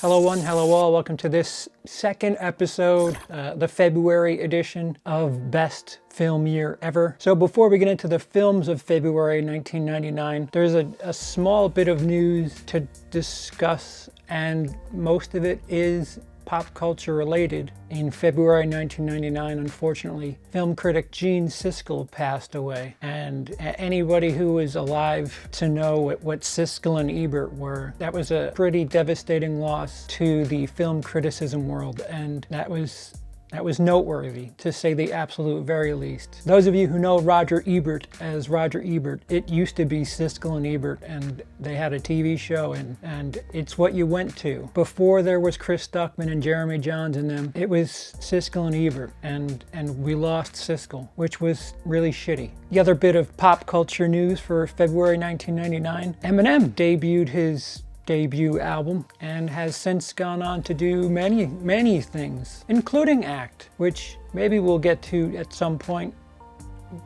Hello one, hello all, welcome to this second episode, the February edition of Best Film Year Ever. So before we get into the films of February 1999, there's a small bit of news to discuss, and most of it is pop culture related. In February 1999, unfortunately, film critic Gene Siskel passed away. And anybody who was alive to know what Siskel and Ebert were, that was a pretty devastating loss to the film criticism world. And that was noteworthy, to say the absolute very least. Those of you who know Roger Ebert as Roger Ebert, it used to be Siskel and Ebert, and they had a TV show, and it's what you went to. Before there was Chris Stuckman and Jeremy Johns in them, it was Siskel and Ebert, and we lost Siskel, which was really shitty. The other bit of pop culture news for February 1999, Eminem debuted his debut album and has since gone on to do many things, including act, which maybe we'll get to at some point,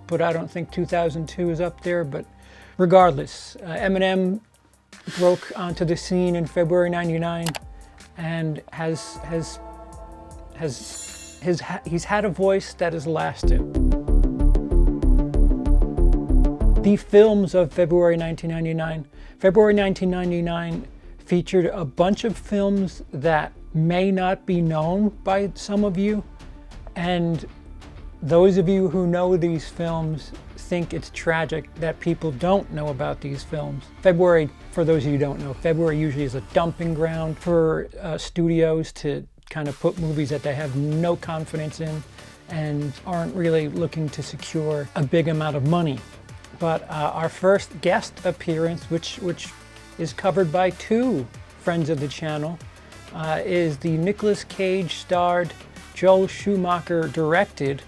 but I don't think 2002 is up there. But regardless, Eminem broke onto the scene in February 99 and he's had a voice that has lasted. The films of February 1999. February 1999 featured a bunch of films that may not be known by some of you, and those of you who know these films think it's tragic that people don't know about these films. February, for those of you who don't know, February usually is a dumping ground for studios to kind of put movies that they have no confidence in and aren't really looking to secure a big amount of money. But our first guest appearance, which is covered by two friends of the channel, is the Nicolas Cage starred, Joel Schumacher directed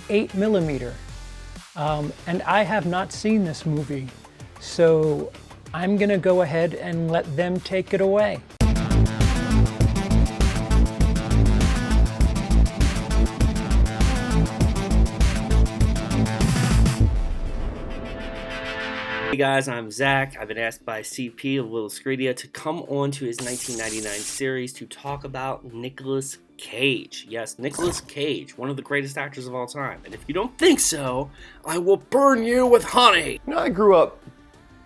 8mm. And I have not seen this movie, so I'm gonna go ahead and let them take it away. Hey guys, I'm Zach. I've been asked by CP of WILIscredia to come on to his 1999 series to talk about Nicolas Cage. Yes, Nicolas Cage, one of the greatest actors of all time. And if you don't think so, I will burn you with honey. You know, I grew up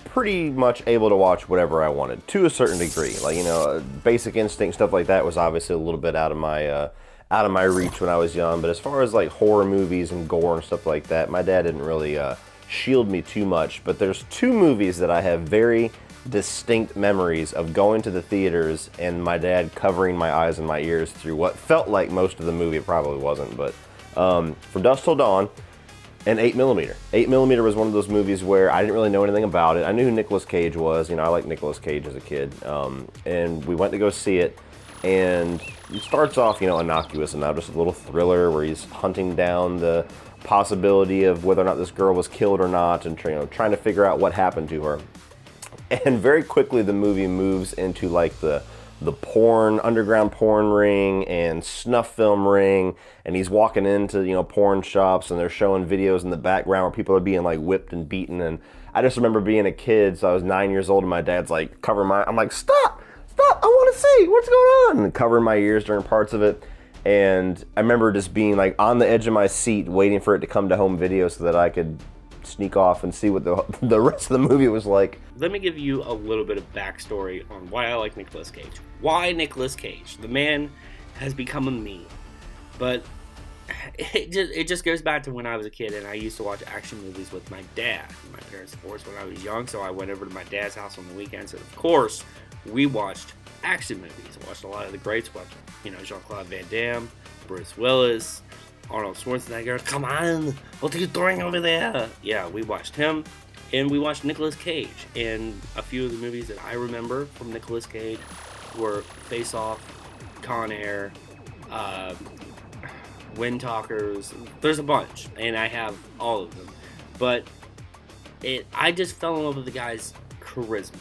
pretty much able to watch whatever I wanted, to a certain degree. Like, you know, Basic Instinct, stuff like that was obviously a little bit out of my reach when I was young. But as far as like horror movies and gore and stuff like that, my dad didn't really shield me too much. But there's two movies that I have very distinct memories of going to the theaters and my dad covering my eyes and my ears through what felt like most of the movie. It probably wasn't, but From Dusk Till Dawn and 8mm. 8mm was one of those movies where I didn't really know anything about it. I knew who Nicolas Cage was. You know, I liked Nicolas Cage as a kid. And we went to go see it, and it starts off, you know, innocuous and now just a little thriller where he's hunting down the possibility of whether or not this girl was killed or not, and trying to figure out what happened to her. And very quickly the movie moves into like the porn, underground porn ring and snuff film ring, and he's walking into, you know, porn shops, and they're showing videos in the background where people are being like whipped and beaten. And I just remember being a kid, so I was 9 years old, and my dad's like covering my, I'm like, stop, I want to see what's going on, and covering my ears during parts of it. And I remember just being like on the edge of my seat waiting for it to come to home video so that I could sneak off and see what the rest of the movie was like. Let me give you a little bit of backstory on why I like Nicolas Cage. Why Nicolas Cage? The man has become a meme. But it just goes back to when I was a kid and I used to watch action movies with my dad. My parents divorced when I was young, so I went over to my dad's house on the weekends, and of course, we watched action movies. I watched a lot of the greats, you know, Jean-Claude Van Damme, Bruce Willis, Arnold Schwarzenegger. Come on, what are you doing over there? Yeah, we watched him. And we watched Nicolas Cage, and a few of the movies that I remember from Nicolas Cage were Face Off, Con Air, Wind Talkers. There's a bunch, and I have all of them. But I just fell in love with the guy's charisma.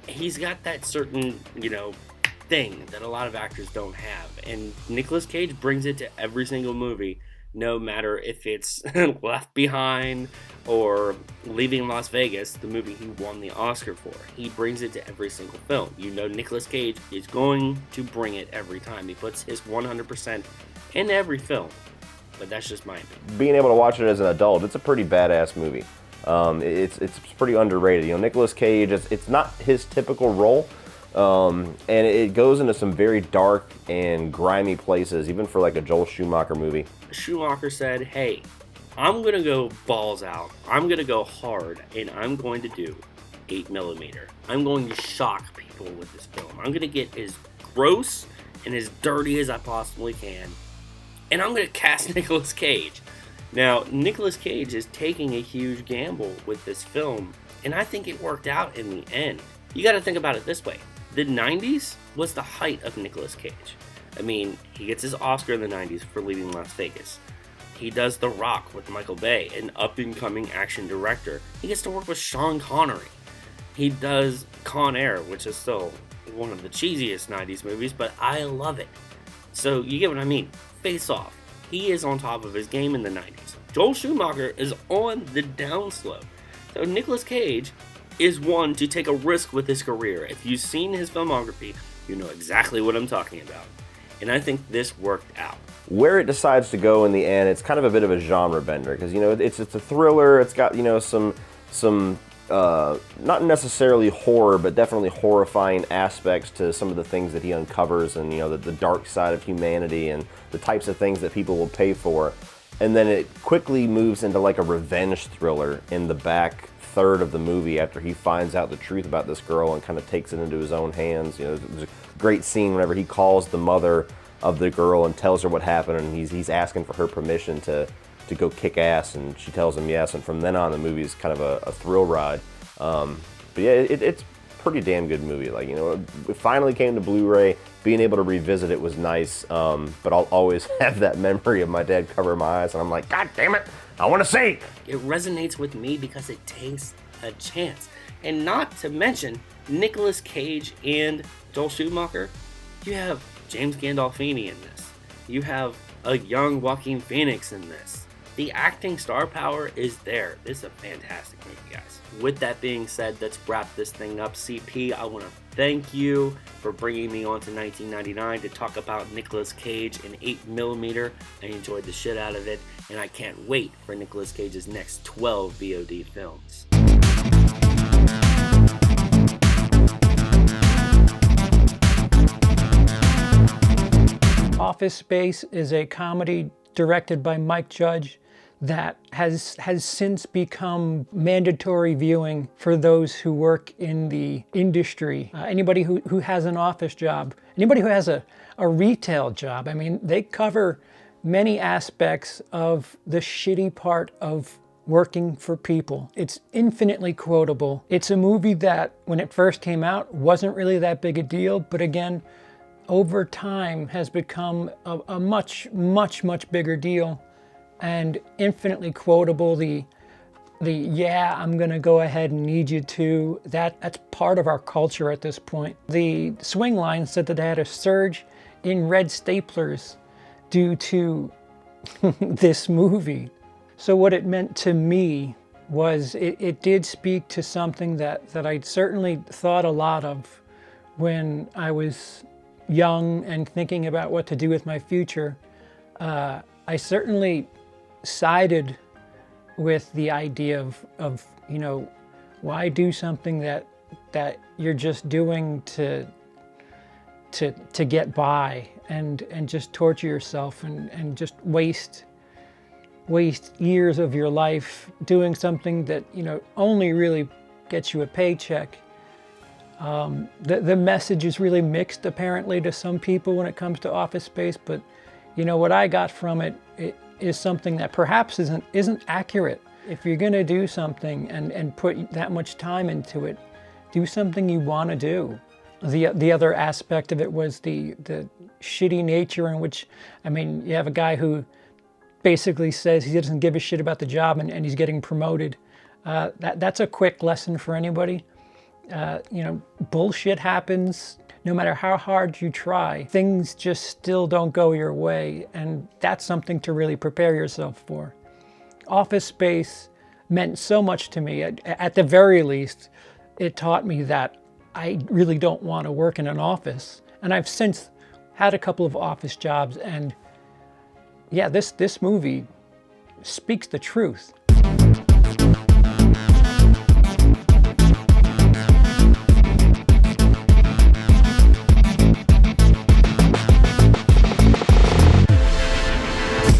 He's got that certain, thing that a lot of actors don't have. And Nicolas Cage brings it to every single movie, no matter if it's Left Behind or Leaving Las Vegas, the movie he won the Oscar for. He brings it to every single film. Nicolas Cage is going to bring it every time. He puts his 100% in every film. But that's just my opinion. Being able to watch it as an adult, it's a pretty badass movie. It's pretty underrated. Nicolas Cage, it's not his typical role, and it goes into some very dark and grimy places, even for like a Joel Schumacher movie. Schumacher said, hey, I'm going to go balls out, I'm going to go hard, and I'm going to do 8mm. I'm going to shock people with this film. I'm going to get as gross and as dirty as I possibly can, and I'm going to cast Nicolas Cage. Now, Nicolas Cage is taking a huge gamble with this film, and I think it worked out in the end. You got to think about it this way. The 90s was the height of Nicolas Cage. I mean, he gets his Oscar in the 90s for Leaving Las Vegas. He does The Rock with Michael Bay, an up-and-coming action director. He gets to work with Sean Connery. He does Con Air, which is still one of the cheesiest 90s movies, but I love it. So, you get what I mean. Face Off. He is on top of his game in the 90s. Joel Schumacher is on the downslope. So Nicolas Cage is one to take a risk with his career. If you've seen his filmography, you know exactly what I'm talking about. And I think this worked out. Where it decides to go in the end, it's kind of a bit of a genre bender, because it's a thriller. It's got some not necessarily horror, but definitely horrifying aspects to some of the things that he uncovers, and the dark side of humanity and the types of things that people will pay for. And then it quickly moves into like a revenge thriller in the back third of the movie after he finds out the truth about this girl and kind of takes it into his own hands. There's a great scene whenever he calls the mother of the girl and tells her what happened, and he's asking for her permission to go kick ass, and she tells him yes, and from then on the movie is kind of a thrill ride. But yeah, it's a pretty damn good movie. It finally came to Blu-ray. Being able to revisit it was nice, but I'll always have that memory of my dad covering my eyes, and I'm like, God damn it, I want to see! It resonates with me because it takes a chance. And not to mention, Nicolas Cage and Joel Schumacher, you have James Gandolfini in this. You have a young Joaquin Phoenix in this. The acting star power is there. This is a fantastic movie, guys. With that being said, let's wrap this thing up. CP, I want to thank you for bringing me on to 1999 to talk about Nicolas Cage and 8mm. I enjoyed the shit out of it, and I can't wait for Nicolas Cage's next 12 VOD films. Office Space is a comedy directed by Mike Judge that has since become mandatory viewing for those who work in the industry. Anybody who has an office job, anybody who has a retail job. I mean, they cover many aspects of the shitty part of working for people. It's infinitely quotable. It's a movie that, when it first came out, wasn't really that big a deal, but again, over time has become a much, much, much bigger deal and infinitely quotable. The yeah, I'm gonna go ahead and need you to, that's part of our culture at this point. The Swing Line said that they had a surge in red staplers due to this movie. So what it meant to me was it did speak to something that I certainly thought a lot of when I was young and thinking about what to do with my future. I certainly sided with the idea of why do something that you're just doing to get by and just torture yourself and just waste years of your life doing something that only really gets you a paycheck. The message is really mixed apparently to some people when it comes to Office Space, but what I got from it is something that perhaps isn't accurate. If you're gonna do something and put that much time into it, do something you want to do. The other aspect of it was the shitty nature in which, I mean, you have a guy who basically says he doesn't give a shit about the job and he's getting promoted. That's a quick lesson for anybody. You know, bullshit happens. No matter how hard you try, things just still don't go your way, and that's something to really prepare yourself for. Office Space meant so much to me. At the very least, it taught me that I really don't want to work in an office. And I've since had a couple of office jobs, and yeah, this movie speaks the truth.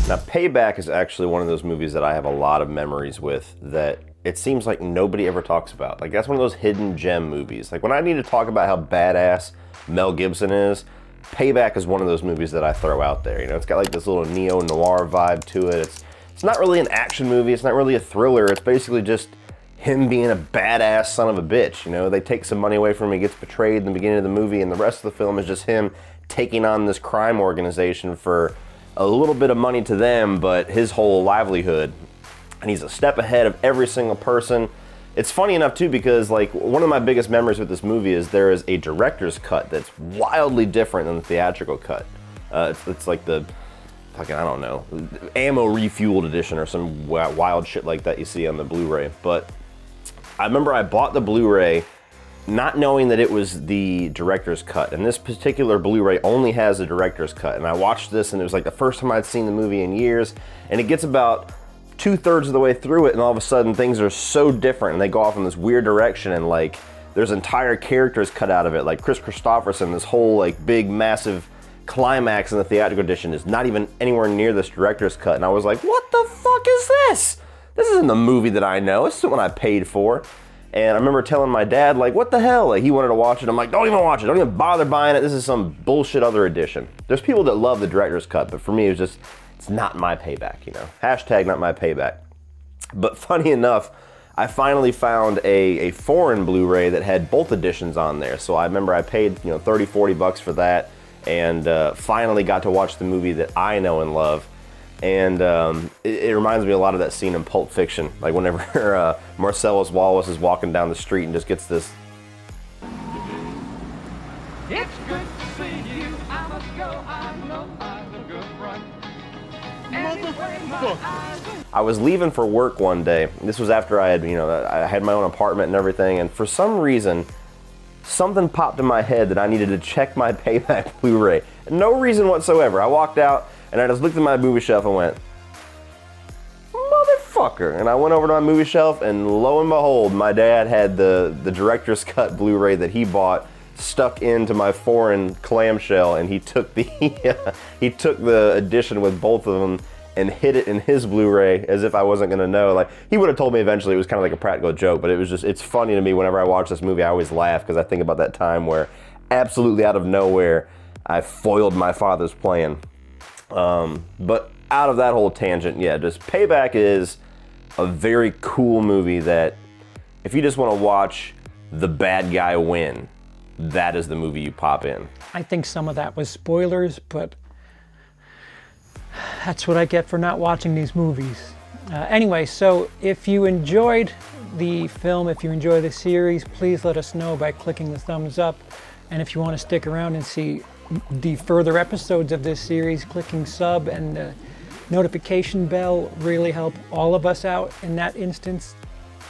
Now, Payback is actually one of those movies that I have a lot of memories with that it seems like nobody ever talks about. Like, that's one of those hidden gem movies. Like, when I need to talk about how badass Mel Gibson is, Payback is one of those movies that I throw out there. You know, it's got like this little neo-noir vibe to it. It's not really an action movie. It's not really a thriller. It's basically just him being a badass son of a bitch. You know, they take some money away from him. He gets betrayed in the beginning of the movie, and the rest of the film is just him taking on this crime organization for a little bit of money to them, but his whole livelihood. And he's a step ahead of every single person. It's funny enough too, because like one of my biggest memories with this movie is there is a director's cut that's wildly different than the theatrical cut. It's like the fucking, I don't know, ammo refueled edition or some wild shit like that you see on the Blu-ray. But I remember I bought the Blu-ray not knowing that it was the director's cut, and this particular Blu-ray only has the director's cut. And I watched this, and it was like the first time I'd seen the movie in years, and it gets about 2/3 of the way through it, and all of a sudden things are so different, and they go off in this weird direction, and like there's entire characters cut out of it, like Chris Christopherson. This whole like big massive climax in the theatrical edition is not even anywhere near this director's cut, and I was like, what the fuck is this? This isn't the movie that I know. This isn't what I paid for. And I remember telling my dad, like, what the hell? Like, he wanted to watch it. I'm like, don't even watch it. Don't even bother buying it. This is some bullshit other edition. There's people that love the director's cut, but for me, it was just, it's not my Payback, you know? Hashtag not my Payback. But funny enough, I finally found a foreign Blu-ray that had both editions on there. So I remember I paid, you know, 30, 40 bucks for that, and finally got to watch the movie that I know and love. And it reminds me a lot of that scene in Pulp Fiction, like whenever Marcellus Wallace is walking down the street and just gets this. It's good to see you. I must go. I know I'm a good run. I was leaving for work one day. This was after I had, you know, I had my own apartment and everything, and for some reason, something popped in my head that I needed to check my Payback Blu-ray. No reason whatsoever. I walked out, and I just looked at my movie shelf and went, motherfucker. And I went over to my movie shelf, and lo and behold, my dad had the director's cut Blu-ray that he bought stuck into my foreign clamshell, and he took the he took the edition with both of them and hid it in his Blu-ray as if I wasn't gonna know. Like, he would have told me eventually. It was kind of like a practical joke, but it was just, it's funny to me whenever I watch this movie. I always laugh because I think about that time where absolutely out of nowhere I foiled my father's plan. But out of that whole tangent, yeah, just Payback is a very cool movie that if you just want to watch the bad guy win, that is the movie you pop in. I think some of that was spoilers, but that's what I get for not watching these movies. Anyway, so if you enjoyed the film, if you enjoy the series, please let us know by clicking the thumbs up. And if you want to stick around and see the further episodes of this series, clicking sub and the notification bell really help all of us out in that instance.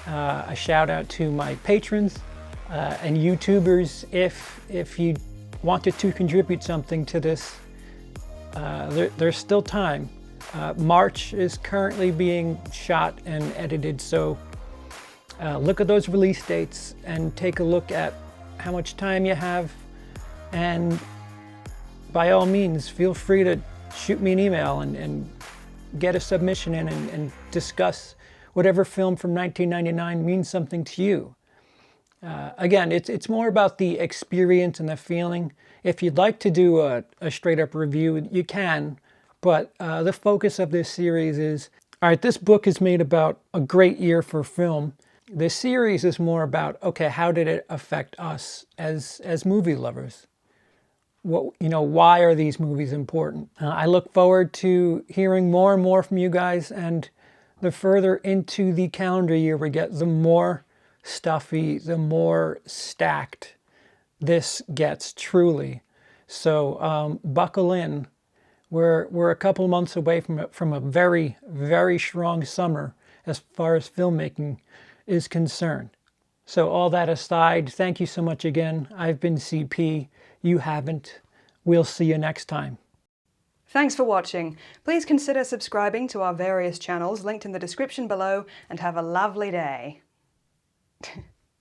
A shout out to my patrons and YouTubers. If you wanted to contribute something to this, there's still time. March is currently being shot and edited, so look at those release dates and take a look at how much time you have, and by all means, feel free to shoot me an email and get a submission in and discuss whatever film from 1999 means something to you. Again, it's more about the experience and the feeling. If you'd like to do a straight up review, you can, but the focus of this series is All right, this book is made about a great year for film. This series is more about, okay, how did it affect us as movie lovers? What, why are these movies important? I look forward to hearing more and more from you guys, and the further into the calendar year we get, the more stuffy, the more stacked this gets, truly. So buckle in. We're a couple months away from a very, very strong summer as far as filmmaking is concerned. So all that aside, thank you so much again. I've been CP. You haven't. We'll see you next time. Thanks for watching. Please consider subscribing to our various channels linked in the description below, and have a lovely day.